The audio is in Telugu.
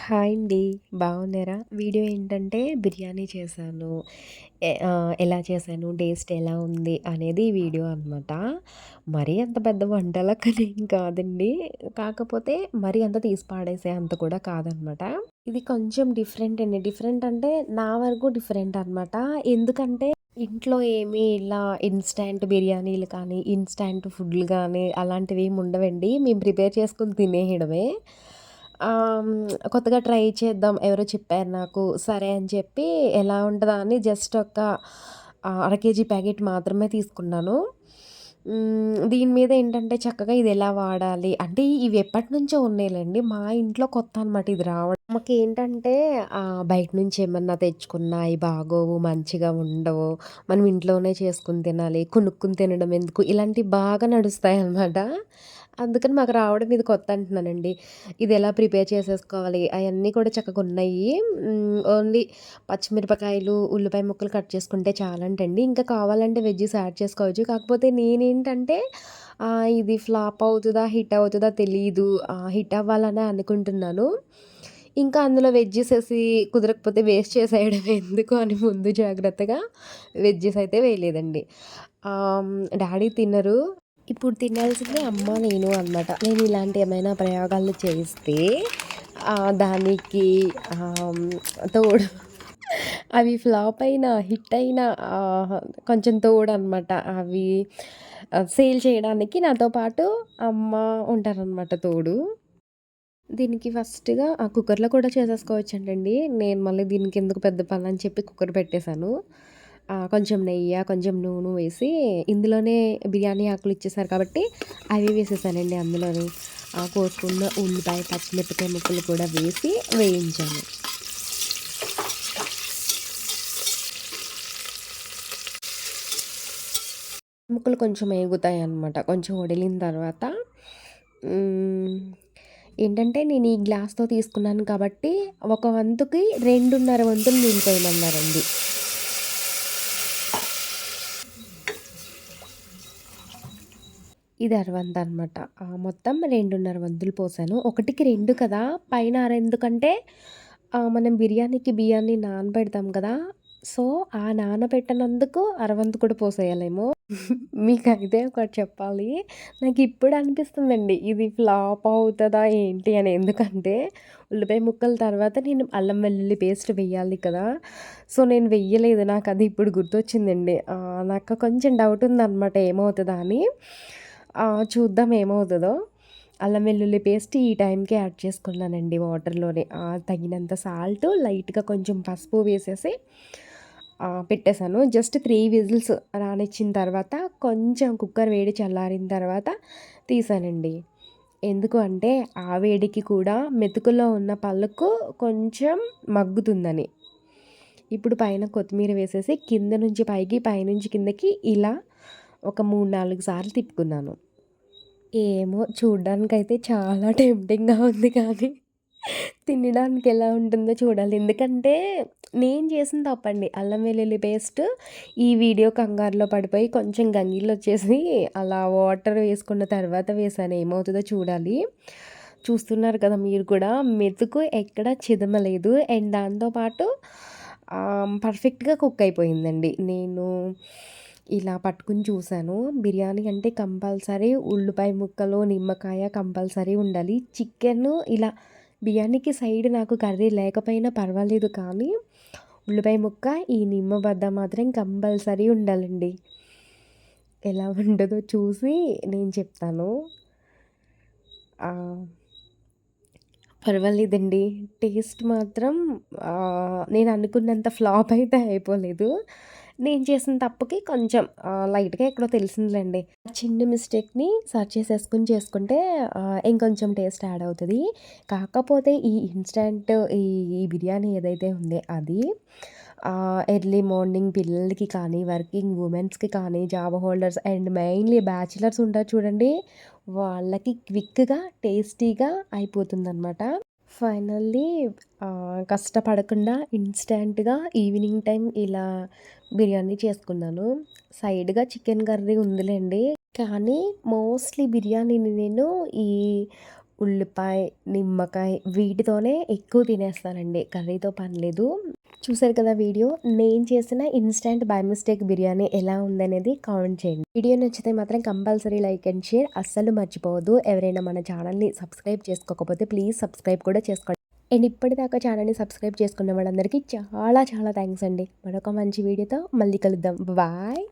హాయ్ అండి. బాగున్నారా? వీడియో ఏంటంటే బిర్యానీ చేశాను. ఎలా చేశాను, టేస్ట్ ఎలా ఉంది అనేది వీడియో అనమాట. మరీ అంత పెద్ద వంటలక్కనేం కాదండి. కాకపోతే మరీ అంత తీసి పడేసే అంత కూడా కాదనమాట. ఇది కొంచెం డిఫరెంట్ అండి. డిఫరెంట్ అంటే నా వరకు డిఫరెంట్ అనమాట. ఎందుకంటే ఇంట్లో ఏమి ఇలా ఇన్‌స్టాంట్ బిర్యానీలు కానీ, ఇన్‌స్టాంట్ ఫుడ్‌లు గానీ అలాంటివేమి ఉండవండి. మేము ప్రిపేర్ చేసుకొని తినేయడమే. కొత్తగా ట్రై చేద్దాం ఎవరో చెప్పారు నాకు. సరే అని చెప్పి ఎలా ఉంటదా అని జస్ట్ ఒక అర కేజీ ప్యాకెట్ మాత్రమే తీసుకున్నాను. దీని మీద ఏంటంటే చక్కగా ఇది ఎలా వాడాలి అంటే ఇవి ఎప్పటినుంచో ఉన్నాయిలెండి. మా ఇంట్లో కొత్త అనమాట ఇది రావడం. మాకేంటంటే బయట నుంచి ఏమన్నా తెచ్చుకున్నా అయి బాగోవు, మంచిగా ఉండవు. మనం ఇంట్లోనే చేసుకొని తినాలి. కొనుక్కొని తినడం ఎందుకు ఇలాంటివి బాగా నడుస్తాయన్నమాట. అందుకని మాకు రావడం ఇది కొత్త అంటున్నానండి. ఇది ఎలా ప్రిపేర్ చేసేసుకోవాలి అయన్నీ కూడా చక్కగున్నాయి. ఓన్లీ పచ్చిమిరపకాయలు, ఉల్లిపాయ ముక్కలు కట్ చేసుకుంటే చాలంటండి. ఇంకా కావాలంటే వెజ్జీస్ యాడ్ చేసుకోవచ్చు. కాకపోతే నేనేంటంటే ఇది ఫ్లాప్ అవుతదా? హిట్ అవుతదా? తెలీదు. హిట్ అవ్వాలనే అనుకుంటున్నాను. ఇంకా అందులో వెజ్జీసేసి కుదరకపోతే వేస్ట్ చేసేయడం ఎందుకు అని ముందు జాగ్రత్తగా వెజ్జీస్ అయితే వేయలేదండి. డాడీ తినరు. ఇప్పుడు తినాల్సింది అమ్మ, నేను అనమాట. నేను ఇలాంటి ఏమైనా ప్రయోగాలు చేస్తే దానికి తోడు అవి ఫ్లాప్ అయినా, హిట్ అయినా కొంచెం తోడనమాట. అవి సేల్ చేయడానికి నాతో పాటు అమ్మ ఉంటారనమాట తోడు. దీనికి ఫస్ట్‌గా కుక్కర్‌లో కూడా చేసేసుకోవచ్చంటండి. నేను మళ్ళీ దీనికెందుకు పెద్ద పని చెప్పి కుక్కర్ పెట్టేశాను. కొంచెం నెయ్య, కొంచెం నూనె వేసి ఇందులోనే బిర్యానీ ఆకులు ఇచ్చేసారు కాబట్టి అవి వేసేసానండి అందులోని. కోసుకున్న ఉల్లిపాయ, పచ్చిమిరపకాయ ముక్కలు కూడా వేసి వేయించాను. ముక్కలు కొంచెం ఏగుతాయన్నమాట. కొంచెం వడిలిన తర్వాత హ్మ్. ఏంటంటే నేను ఈ గ్లాస్‌తో తీసుకున్నాను కాబట్టి ఒక వంతుకి 2:30 వంతులు నీళ్ళు పోయమన్నారండి. ఇది అరవంతనమాట. మొత్తం 2:30 వంతులు పోసాను. ఒకటికి 2 కదా! పైన అరెందుకంటే మనం బిర్యానీకి బియ్యాన్ని నానబెడతాం కదా! సో, ఆ నానబెట్టనందుకు అరవంతు కూడా పోసేయాలేమో. మీకైతే ఒకటి చెప్పాలి. నాకిప్పుడు అనిపిస్తుందండి. ఇది ఫ్లాప్ అవుతదా ఏంటి అని. ఎందుకంటే ఉల్లిపాయ ముక్కల తర్వాత నేను అల్లం వెల్లుల్లి పేస్ట్ వెయ్యాలి కదా! సో, నేను వెయ్యలేదు. నాకది ఇప్పుడు గుర్తొచ్చిందండి. నాకు కొంచెం డౌట్ ఉందనమాట ఏమవుతదా అని. చూద్దాం ఏమవుతదో. అల్లం వెల్లుల్లి పేస్ట్ ఈ టైంకే యాడ్ చేసుకున్నానండి వాటర్‌లోనే. తగినంత సాల్టు, లైట్‌గా కొంచెం పసుపు వేసేసి పెట్టేసాను. జస్ట్ 3 విజిల్స్ రానిచ్చిన తర్వాత కొంచెం కుక్కర్ వేడి చల్లారిన తర్వాత తీసానండి. ఎందుకు అంటే ఆ వేడికి కూడా మెతుకులో ఉన్న పలుకు కొంచెం మగ్గుతుందని. ఇప్పుడు పైన కొత్తిమీర వేసేసి కింద నుంచి పైకి, పైనుంచి కిందకి ఇలా ఒక 3, 4 సార్లు తిప్పుకున్నాను. ఏమో చూడ్డానికైతే చాలా టెంప్టింగ్‌గా ఉంది కానీ, తినడానికి ఎలా ఉంటుందో చూడాలి. ఎందుకంటే నేను చేసిన తప్పండి. అల్లం వెల్లుల్లి పేస్ట్ ఈ వీడియో కంగారులో పడిపోయి కొంచెం గంగిలొచ్చేసి అలా వాటర్ వేసుకున్న తర్వాత వేశాను. ఏమవుతదో చూడాలి. చూస్తున్నారు కదా మీరు కూడా మెతుకు ఎక్కడ చిదమలేదు. అండ్ దాంతో పాటు పర్ఫెక్ట్‌గా కుక్ అయిపోయిందండి. నేను ఇలా పట్టుకుని చూసాను. బిర్యానీ అంటే కంపల్సరీ ఉల్లిపాయ ముక్కలు, నిమ్మకాయ కంపల్సరీ ఉండాలి. చికెను ఇలా బిర్యానీకి సైడ్ నాకు కర్రీ లేకపోయినా పర్వాలేదు కానీ, ఉల్లిపాయ ముక్క, ఈ నిమ్మబద్ద మాత్రం కంపల్సరీ ఉండాలండి. ఎలా ఉంటదో చూసి నేను చెప్తాను. ఆహ్, పర్వాలేదండి. టేస్ట్ మాత్రం నేను అనుకున్నంత ఫ్లాప్ అయితే అయిపోలేదు. నేను చేసిన తప్పుకి కొంచెం లైట్‌గా ఎక్కడో తెలిసిందిలెండి. చిన్న మిస్టేక్‌ని సరి చేసేసుకొని చేసుకుంటే ఇంకొంచెం టేస్ట్ యాడ్ అవుతది. కాకపోతే ఈ ఇన్‌స్టాంట్ ఈ ఈ బిర్యానీ ఏదైతే ఉందో అది ఎర్లీ మార్నింగ్ పిల్లలకి కానీ, వర్కింగ్ వుమెన్స్‌కి కానీ, job holders and mainly bachelors ఉంటారు చూడండి. వాళ్ళకి క్విక్‌గా, టేస్టీగా అయిపోతుందనమాట. ఫైనల్లీ కష్టపడకుండా ఇన్‌స్టాంట్‌గా ఈవినింగ్ టైం ఇలా బిర్యానీ చేసుకున్నాను. సైడ్‌గా చికెన్ కర్రీ ఉందిలెండి. కానీ మోస్ట్‌లీ బిర్యానీని నేను ఈ ఉల్లిపాయ, నిమ్మకాయ వీటితోనే ఎక్కువ తినేస్తానండి. కర్రీతో పని లేదు. చూసారు కదా వీడియో. నేను చేసిన ఇన్‌స్టాంట్ బై మిస్టేక్ బిర్యానీ ఎలా ఉందనేది కామెంట్ చేయండి. వీడియో నచ్చితే మాత్రం కంపల్సరీ లైక్ అండ్ షేర్ అస్సలు మర్చిపోవద్దు. ఎవరైనా మన ఛానల్‌ని సబ్స్క్రైబ్ చేసుకోకపోతే ప్లీజ్ సబ్స్క్రైబ్ కూడా చేసుకోండి. అండ్ ఇప్పటిదాకా ఛానల్‌ని సబ్స్క్రైబ్ చేసుకున్న వాళ్ళందరికీ చాలా చాలా థాంక్స్ అండి. మరొక మంచి వీడియోతో మళ్ళీ కలుద్దాం. బాయ్.